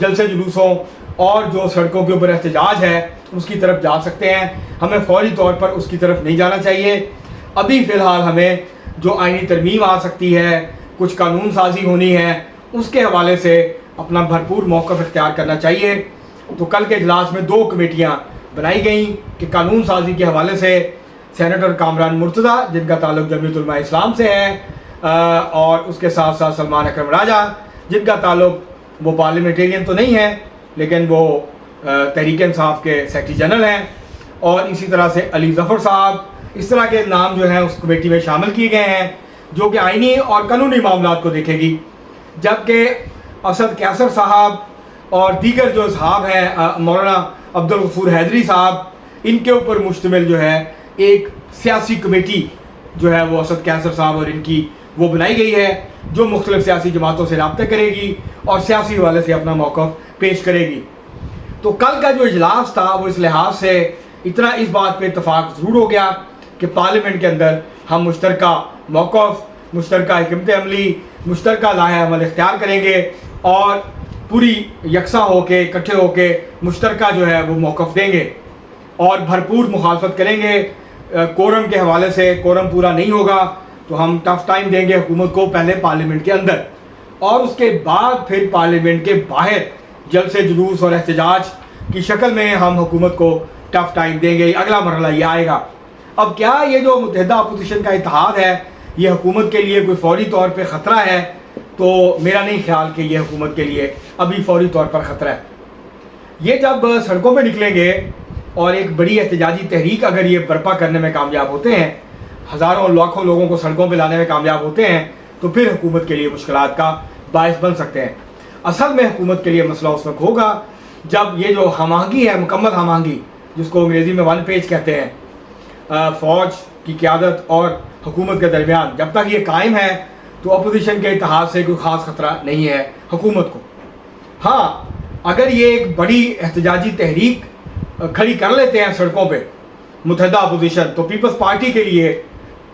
جلسے جلوسوں اور جو سڑکوں کے اوپر احتجاج ہے اس کی طرف جا سکتے ہیں. ہمیں فوری طور پر اس کی طرف نہیں جانا چاہیے. ابھی فی الحال ہمیں جو آئینی ترمیم آ سکتی ہے, کچھ قانون سازی ہونی ہے, اس کے حوالے سے اپنا بھرپور موقف اختیار کرنا چاہیے. تو کل کے اجلاس میں 2 کمیٹیاں بنائی گئیں کہ قانون سازی کے حوالے سے سینیٹر کامران مرتضیٰ جن کا تعلق جمعیت علماء اسلام سے ہے, اور اس کے ساتھ ساتھ سلمان اکرم راجہ جن کا تعلق وہ پارلیمنٹیرین تو نہیں ہے لیکن وہ تحریک انصاف کے سیکرٹری جنرل ہیں, اور اسی طرح سے علی ظفر صاحب. اس طرح کے نام جو ہیں اس کمیٹی میں شامل کیے گئے ہیں جو کہ آئینی اور قانونی معاملات کو دیکھے گی. جبکہ اسد قیصر صاحب اور دیگر جو اصحاب ہیں, مولانا عبدالغفور حیدری صاحب, ان کے اوپر مشتمل جو ہے ایک سیاسی کمیٹی جو ہے وہ اسد قیصر صاحب اور ان کی وہ بنائی گئی ہے جو مختلف سیاسی جماعتوں سے رابطے کرے گی اور سیاسی حوالے سے اپنا موقف پیش کرے گی. تو کل کا جو اجلاس تھا وہ اس لحاظ سے اتنا اس بات پہ اتفاق ضرور ہو گیا کہ پارلیمنٹ کے اندر ہم مشترکہ موقف, مشترکہ حکمت عملی, مشترکہ لائحہ عمل اختیار کریں گے اور پوری یکساں ہو کے اکٹھے ہو کے مشترکہ جو ہے وہ موقف دیں گے اور بھرپور مخالفت کریں گے. کورم کے حوالے سے کورم پورا نہیں ہوگا تو ہم ٹف ٹائم دیں گے حکومت کو, پہلے پارلیمنٹ کے اندر اور اس کے بعد پھر پارلیمنٹ کے باہر جلسے جلوس اور احتجاج کی شکل میں ہم حکومت کو ٹف ٹائم دیں گے. اگلا مرحلہ یہ آئے گا. اب کیا یہ جو متحدہ اپوزیشن کا اتحاد ہے یہ حکومت کے لیے کوئی فوری طور پہ خطرہ ہے؟ تو میرا نہیں خیال کہ یہ حکومت کے لیے ابھی فوری طور پر خطرہ ہے. یہ جب سڑکوں پہ نکلیں گے اور ایک بڑی احتجاجی تحریک اگر یہ برپا کرنے میں کامیاب ہوتے ہیں, ہزاروں لاکھوں لوگوں کو سڑکوں پہ لانے میں کامیاب ہوتے ہیں, تو پھر حکومت کے لیے مشکلات کا باعث بن سکتے ہیں. اصل میں حکومت کے لیے مسئلہ اس وقت ہوگا جب یہ جو ہم آہنگی ہے, مکمل ہم آہنگی جس کو انگریزی میں 1 پیج کہتے ہیں, فوج کی قیادت اور حکومت کے درمیان, جب تک یہ قائم ہے تو اپوزیشن کے اتحاد سے کوئی خاص خطرہ نہیں ہے حکومت کو. ہاں, اگر یہ ایک بڑی احتجاجی تحریک کھڑی کر لیتے ہیں سڑکوں پہ متحدہ اپوزیشن, تو پیپلز پارٹی کے لیے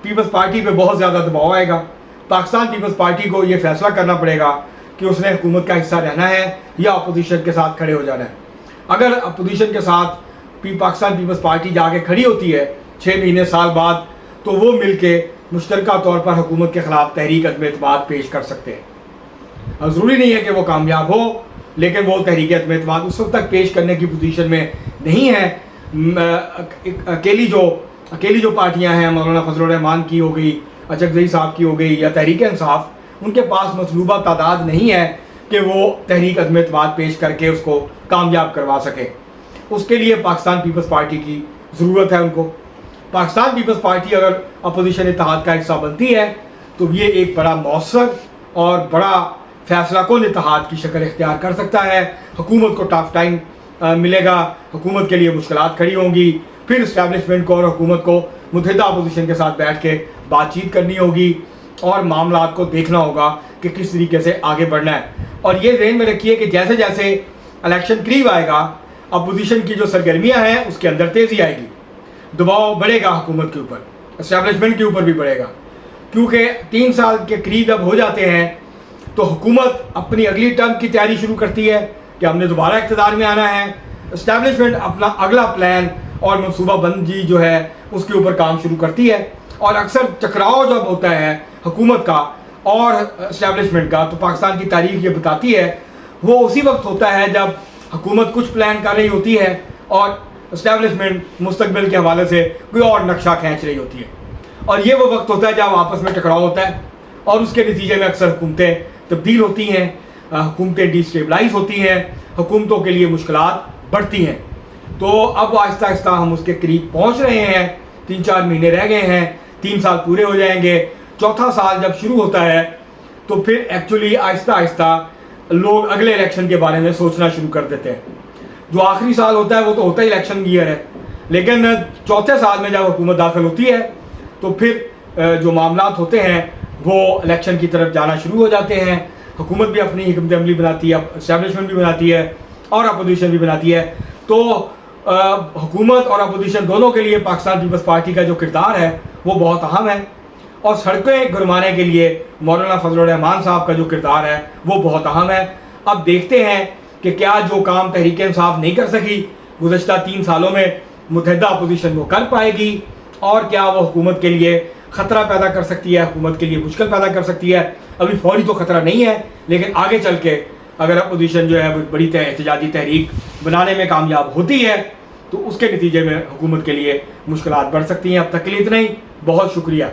پیپلز پارٹی پہ بہت زیادہ دباؤ آئے گا. پاکستان پیپلز پارٹی کو یہ فیصلہ کرنا پڑے گا کہ اس نے حکومت کا حصہ رہنا ہے یا اپوزیشن کے ساتھ کھڑے ہو جانا ہے. اگر اپوزیشن کے ساتھ پاکستان پیپلز پارٹی جا کے کھڑی ہوتی ہے 6 مہینے سال بعد, تو وہ مل کے مشترکہ طور پر حکومت کے خلاف تحریک عدم اعتماد پیش کر سکتے ہیں. ضروری نہیں ہے کہ وہ کامیاب ہو, لیکن وہ تحریک عدم اعتماد اس وقت تک پیش کرنے کی پوزیشن میں نہیں ہے. اکیلی جو پارٹیاں ہیں, مولانا فضل الرحمان کی ہو گئی, اچکزئی صاحب کی ہو گئی, یا تحریک انصاف, ان کے پاس مطلوبہ تعداد نہیں ہے کہ وہ تحریک عدم اعتماد پیش کر کے اس کو کامیاب کروا سکے. اس کے لیے پاکستان پیپلز پارٹی کی ضرورت ہے ان کو. پاکستان پیپلز پارٹی اگر اپوزیشن اتحاد کا حصہ بنتی ہے تو یہ ایک بڑا مؤثر اور بڑا فیصلہ کن اتحاد کی شکل اختیار کر سکتا ہے. حکومت کو ٹف ٹائم ملے گا, حکومت کے لیے مشکلات کھڑی ہوں گی, پھر اسٹیبلشمنٹ کو اور حکومت کو متحدہ اپوزیشن کے ساتھ بیٹھ کے بات چیت کرنی ہوگی اور معاملات کو دیکھنا ہوگا کہ کس طریقے سے آگے بڑھنا ہے. اور یہ ذہن میں رکھیے کہ جیسے جیسے الیکشن قریب آئے گا اپوزیشن کی جو سرگرمیاں ہیں اس کے اندر تیزی آئے گی, دباؤ بڑھے گا حکومت کے اوپر, اسٹیبلشمنٹ کے اوپر بھی بڑھے گا, کیونکہ 3 سال کے قریب جب ہو جاتے ہیں تو حکومت اپنی اگلی ٹرم کی تیاری شروع کرتی ہے کہ ہم نے دوبارہ اقتدار میں آنا ہے. اسٹیبلشمنٹ اپنا اگلا پلان اور منصوبہ بندی جو ہے اس کے اوپر کام شروع کرتی ہے, اور اکثر ٹکراؤ جب ہوتا ہے حکومت کا اور اسٹیبلشمنٹ کا, تو پاکستان کی تاریخ یہ بتاتی ہے وہ اسی وقت ہوتا ہے جب حکومت کچھ پلان کر رہی ہوتی ہے اور اسٹیبلشمنٹ مستقبل کے حوالے سے کوئی اور نقشہ کھینچ رہی ہوتی ہے. اور یہ وہ وقت ہوتا ہے جب آپس میں ٹکراؤ ہوتا ہے اور اس کے نتیجے میں اکثر حکومتیں تبدیل ہوتی ہیں, حکومتیں ڈی اسٹیبلائز ہوتی ہیں, حکومتوں کے لیے مشکلات بڑھتی ہیں. تو اب آہستہ آہستہ ہم اس کے قریب پہنچ رہے ہیں, 3-4 مہینے رہ گئے ہیں, 3 سال پورے ہو جائیں گے. 4تھا سال جب شروع ہوتا ہے تو پھر ایکچولی آہستہ آہستہ لوگ اگلے الیکشن کے بارے میں سوچنا شروع کر دیتے ہیں. جو آخری سال ہوتا ہے وہ تو ہوتا ہی الیکشن ایئر ہے, لیکن 4تھے سال میں جب حکومت داخل ہوتی ہے تو پھر جو معاملات ہوتے ہیں وہ الیکشن کی طرف جانا شروع ہو جاتے ہیں. حکومت بھی اپنی حکمت عملی بناتی ہے, اسٹیبلشمنٹ بھی بناتی ہے اور اپوزیشن بھی بناتی ہے. تو حکومت اور اپوزیشن دونوں کے لیے پاکستان پیپلز پارٹی کا جو کردار ہے وہ بہت اہم ہے, اور سڑکیں گرمانے کے لیے مولانا فضل الرحمان صاحب کا جو کردار ہے وہ بہت اہم ہے. اب دیکھتے ہیں کہ کیا جو کام تحریک انصاف نہیں کر سکی گزشتہ 3 سالوں میں متحدہ اپوزیشن وہ کر پائے گی، اور کیا وہ حکومت کے لیے خطرہ پیدا کر سکتی ہے، حکومت کے لیے مشکل پیدا کر سکتی ہے۔ ابھی فوری تو خطرہ نہیں ہے، لیکن آگے چل کے اگر اپوزیشن جو ہے بڑی احتجاجی تحریک بنانے میں کامیاب ہوتی ہے تو اس کے نتیجے میں حکومت کے لیے مشکلات بڑھ سکتی ہیں۔ اب تک کے لیے اتنا ہی، بہت شکریہ۔